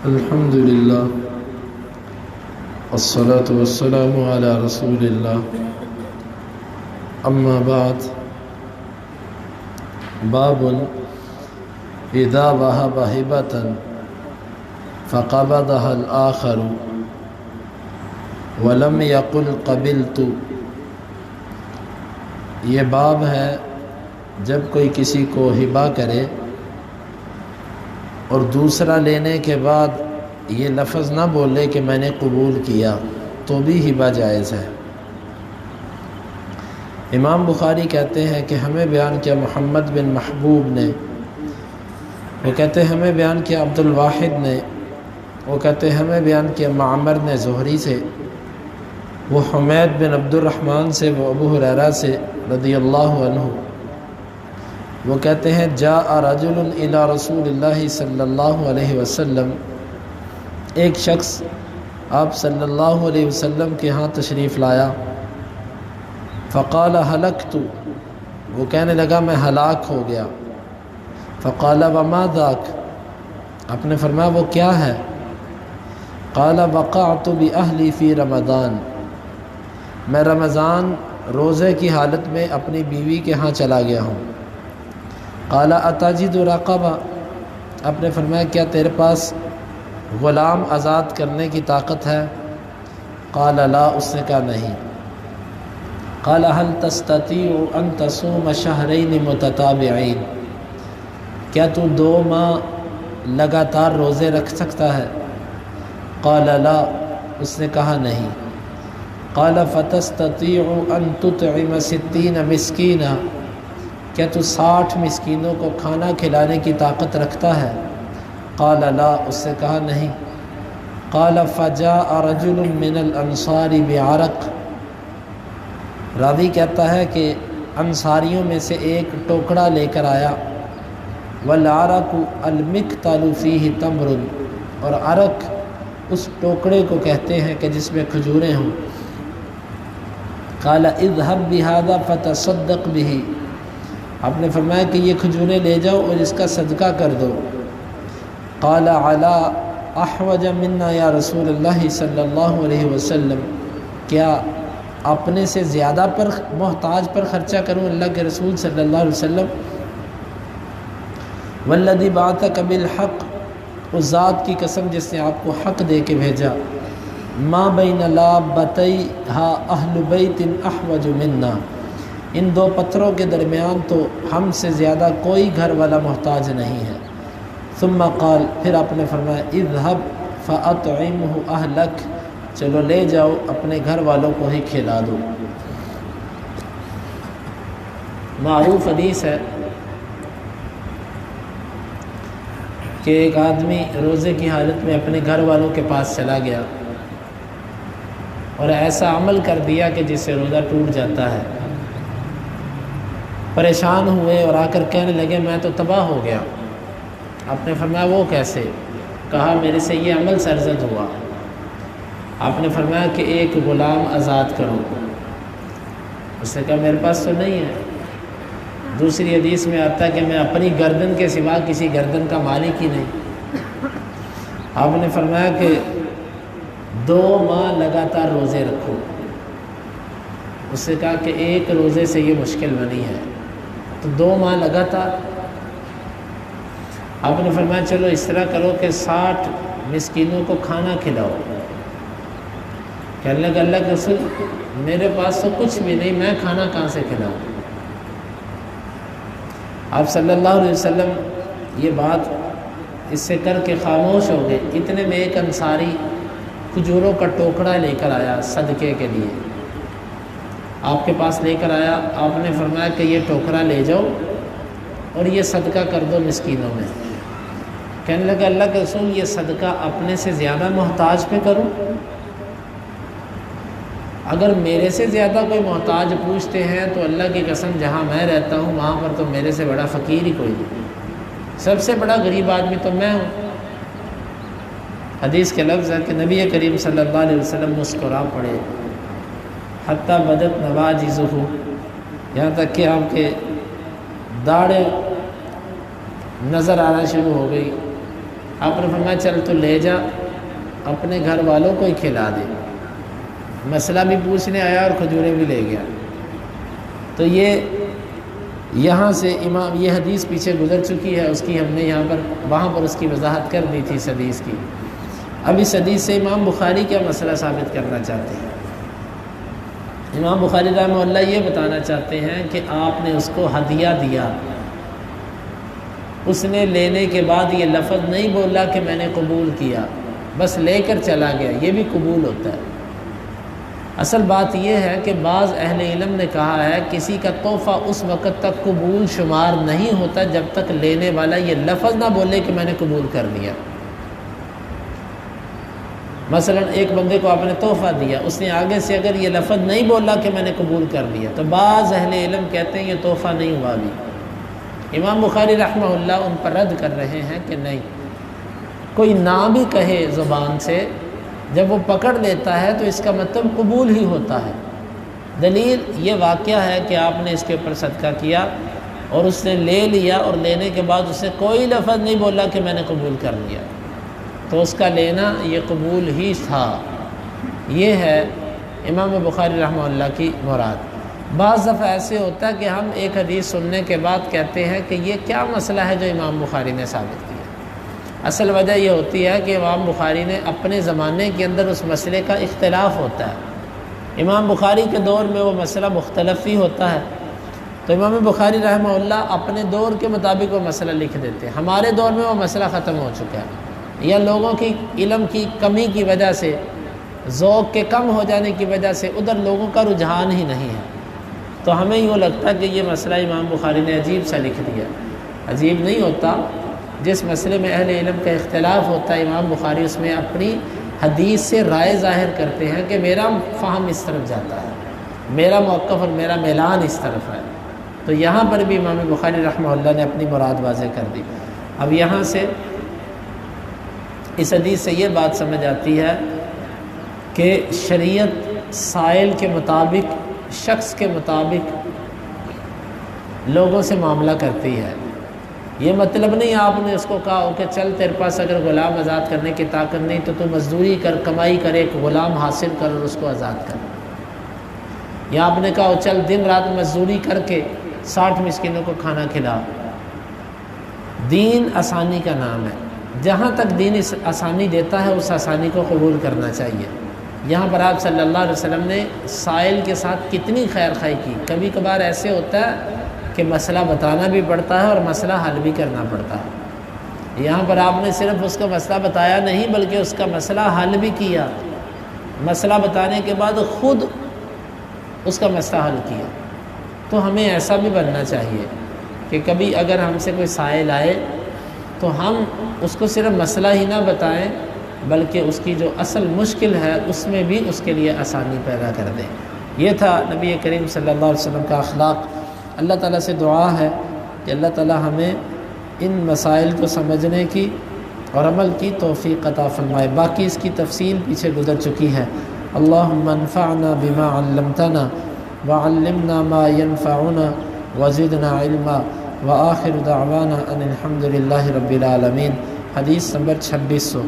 الحمد للہ والصلاة والسلام علی رسول اللہ اما بعد باب اذا وهب هبة فقبضها الآخر ولم يقل قبلت۔ یہ باب ہے جب کوئی کسی کو ہبہ کرے اور دوسرا لینے کے بعد یہ لفظ نہ بولے کہ میں نے قبول کیا تو بھی ہبہ جائز ہے۔ امام بخاری کہتے ہیں کہ ہمیں بیان کیا محمد بن محبوب نے، وہ کہتے ہیں ہمیں بیان کیا عبد الواحد نے، وہ کہتے ہیں ہمیں بیان کیا معمر نے زہری سے، وہ حمید بن عبد الرحمن سے، وہ ابو ہریرہ سے رضی اللہ عنہ۔ وہ کہتے ہیں جاء رجل الی رسول اللہ صلی اللہ علیہ وسلم، ایک شخص آپ صلی اللہ علیہ وسلم کے ہاں تشریف لایا، فقال ہلکت، وہ کہنے لگا میں ہلاک ہو گیا۔ فقال وما ذاک، آپ نے فرمایا وہ کیا ہے؟ قال وقعت باہلی فی رمضان، میں رمضان روزے کی حالت میں اپنی بیوی کے ہاں چلا گیا ہوں۔ قال اتجد رقبہ، آپ نے فرمایا کیا تیرے پاس غلام آزاد کرنے کی طاقت ہے؟ قال لا، اس نے کہا نہیں۔ قال هل تستطيع ان تصوم شهرين متتابعين، کیا تو 2 ماہ لگاتار روزے رکھ سکتا ہے؟ قال لا، اس نے کہا نہیں۔ قال فتستطيع ان تطعم 60 مسکینا، کیا تو 60 مسکینوں کو کھانا کھلانے کی طاقت رکھتا ہے؟ قال لا، اس نے کہا نہیں۔ قال فجاء رجل من الانصار بعرق، راوی کہتا ہے کہ انصاریوں میں سے ایک ٹوکڑا لے کر آیا، والعرق المقتل فیہ تمر، اور عرق اس ٹوکڑے کو کہتے ہیں کہ جس میں کھجوریں ہوں۔ قال اذهب بهذا فتصدق به، آپ نے فرمایا کہ یہ کھجوریں لے جاؤ اور اس کا صدقہ کر دو۔ قال علی احوج منا یا رسول اللہ صلی اللہ علیہ وسلم، کیا اپنے سے زیادہ پر محتاج پر خرچہ کروں اللہ کے رسول صلی اللہ علیہ وسلم؟ والذی بعثک بالحق، اس ذات کی قسم جس نے آپ کو حق دے کے بھیجا، ما بین لابتیہا اہل بیت احوج منا، ان 2 پتھروں کے درمیان تو ہم سے زیادہ کوئی گھر والا محتاج نہیں ہے۔ ثم قال، پھر آپ نے فرمایا اذهب فاطعمه اہلک، چلو لے جاؤ اپنے گھر والوں کو ہی کھلا دو۔ معروف حدیث ہے کہ ایک آدمی روزے کی حالت میں اپنے گھر والوں کے پاس چلا گیا اور ایسا عمل کر دیا کہ جس سے روزہ ٹوٹ جاتا ہے۔ پریشان ہوئے اور آ کر کہنے لگے میں تو تباہ ہو گیا۔ آپ نے فرمایا وہ کیسے؟ کہا میرے سے یہ عمل سرزد ہوا۔ آپ نے فرمایا کہ ایک غلام آزاد کرو۔ اس نے کہا میرے پاس تو نہیں ہے۔ دوسری حدیث میں آتا ہے کہ میں اپنی گردن کے سوا کسی گردن کا مالک ہی نہیں۔ آپ نے فرمایا کہ 2 ماہ لگاتار روزے رکھو۔ اس نے کہا کہ ایک روزے سے یہ مشکل بنی ہے، تو 2 ماہ لگاتار۔ آپ نے فرمایا چلو اس طرح کرو کہ 60 مسکینوں کو کھانا کھلاؤ۔ کہنے لگا اللہ کے رسول میرے پاس تو کچھ بھی نہیں، میں کھانا کہاں سے کھلاؤں؟ آپ صلی اللہ علیہ وسلم یہ بات اس سے کر کے خاموش ہو گئے۔ اتنے میں ایک انصاری کھجوروں کا ٹوکڑا لے کر آیا صدقے کے لیے، آپ کے پاس لے کر آیا۔ آپ نے فرمایا کہ یہ ٹوکرا لے جاؤ اور یہ صدقہ کر دو مسکینوں میں۔ کہنے لگا اللہ کے رسول یہ صدقہ اپنے سے زیادہ محتاج پہ کروں؟ اگر میرے سے زیادہ کوئی محتاج پوچھتے ہیں تو اللہ کی قسم جہاں میں رہتا ہوں وہاں پر تو میرے سے بڑا فقیر ہی کوئی نہیں، سب سے بڑا غریب آدمی تو میں ہوں۔ حدیث کے لفظ ہے کہ نبی کریم صلی اللہ علیہ وسلم مسکرا پڑے، حتیٰ بدت نواجذہ، یہاں تک کہ آپ کے داڑھیں نظر آنا شروع ہو گئی۔ آپ نے فرمایا چل تو لے جا، اپنے گھر والوں کو ہی کھلا دے۔ مسئلہ بھی پوچھنے آیا اور کھجوریں بھی لے گیا۔ تو یہاں سے امام، یہ حدیث پیچھے گزر چکی ہے، اس کی ہم نے وہاں پر اس کی وضاحت کر دی تھی اس حدیث کی۔ اب اس حدیث سے امام بخاری کیا مسئلہ ثابت کرنا چاہتے ہیں؟ امام بخاری رحمہ اللہ یہ بتانا چاہتے ہیں کہ آپ نے اس کو ہدیہ دیا، اس نے لینے کے بعد یہ لفظ نہیں بولا کہ میں نے قبول کیا، بس لے کر چلا گیا، یہ بھی قبول ہوتا ہے۔ اصل بات یہ ہے کہ بعض اہل علم نے کہا ہے کسی کا تحفہ اس وقت تک قبول شمار نہیں ہوتا جب تک لینے والا یہ لفظ نہ بولے کہ میں نے قبول کر لیا۔ مثلا ایک بندے کو آپ نے تحفہ دیا، اس نے آگے سے اگر یہ لفظ نہیں بولا کہ میں نے قبول کر لیا تو بعض اہل علم کہتے ہیں یہ تحفہ نہیں ہوا بھی۔ امام بخاری رحمہ اللہ ان پر رد کر رہے ہیں کہ نہیں، کوئی نہ بھی کہے زبان سے، جب وہ پکڑ لیتا ہے تو اس کا مطلب قبول ہی ہوتا ہے۔ دلیل یہ واقعہ ہے کہ آپ نے اس کے اوپر صدقہ کیا اور اس نے لے لیا، اور لینے کے بعد اس نے کوئی لفظ نہیں بولا کہ میں نے قبول کر لیا، تو اس کا لینا یہ قبول ہی تھا۔ یہ ہے امام بخاری رحمہ اللہ کی مراد۔ بعض دفعہ ایسے ہوتا ہے کہ ہم ایک حدیث سننے کے بعد کہتے ہیں کہ یہ کیا مسئلہ ہے جو امام بخاری نے ثابت کیا۔ اصل وجہ یہ ہوتی ہے کہ امام بخاری نے اپنے زمانے کے اندر اس مسئلے کا اختلاف ہوتا ہے۔ امام بخاری کے دور میں وہ مسئلہ مختلف ہی ہوتا ہے، تو امام بخاری رحمہ اللہ اپنے دور کے مطابق وہ مسئلہ لکھ دیتے ہیں۔ ہمارے دور میں وہ مسئلہ ختم ہو چکا ہے، یا لوگوں کی علم کی کمی کی وجہ سے، ذوق کے کم ہو جانے کی وجہ سے ادھر لوگوں کا رجحان ہی نہیں ہے، تو ہمیں یوں لگتا ہے کہ یہ مسئلہ امام بخاری نے عجیب سا لکھ دیا۔ عجیب نہیں ہوتا، جس مسئلے میں اہل علم کا اختلاف ہوتا ہے امام بخاری اس میں اپنی حدیث سے رائے ظاہر کرتے ہیں کہ میرا فہم اس طرف جاتا ہے، میرا موقف اور میرا میلان اس طرف ہے۔ تو یہاں پر بھی امام بخاری رحمہ اللہ نے اپنی مراد واضح کر دی۔ اب یہاں سے اس حدیث سے یہ بات سمجھ آتی ہے کہ شریعت سائل کے مطابق، شخص کے مطابق لوگوں سے معاملہ کرتی ہے۔ یہ مطلب نہیں آپ نے اس کو کہا کہ چل تیرے پاس اگر غلام آزاد کرنے کی طاقت نہیں تو مزدوری کر، کمائی کر، ایک غلام حاصل کر اور اس کو آزاد کر۔ یا آپ نے کہا چل دن رات مزدوری کر کے 60 مسکینوں کو کھانا کھلا۔ دین آسانی کا نام ہے، جہاں تک دین آسانی دیتا ہے اس آسانی کو قبول کرنا چاہیے۔ یہاں پر آپ صلی اللہ علیہ وسلم نے سائل کے ساتھ کتنی خیر خواہی کی۔ کبھی کبھار ایسے ہوتا ہے کہ مسئلہ بتانا بھی پڑتا ہے اور مسئلہ حل بھی کرنا پڑتا ہے۔ یہاں پر آپ نے صرف اس کا مسئلہ بتایا نہیں بلکہ اس کا مسئلہ حل بھی کیا۔ مسئلہ بتانے کے بعد خود اس کا مسئلہ حل کیا۔ تو ہمیں ایسا بھی بننا چاہیے کہ کبھی اگر ہم سے کوئی سائل آئے تو ہم اس کو صرف مسئلہ ہی نہ بتائیں بلکہ اس کی جو اصل مشکل ہے اس میں بھی اس کے لیے آسانی پیدا کر دیں۔ یہ تھا نبی کریم صلی اللہ علیہ وسلم کا اخلاق۔ اللہ تعالیٰ سے دعا ہے کہ اللہ تعالیٰ ہمیں ان مسائل کو سمجھنے کی اور عمل کی توفیق عطا فرمائے۔ باقی اس کی تفصیل پیچھے گزر چکی ہے۔ اللہم انفعنا بما علمتنا وعلمنا ما ينفعنا وزدنا علما وآخر دعوانا ان الحمد للہ رب العالمین۔ حدیث نمبر 2600۔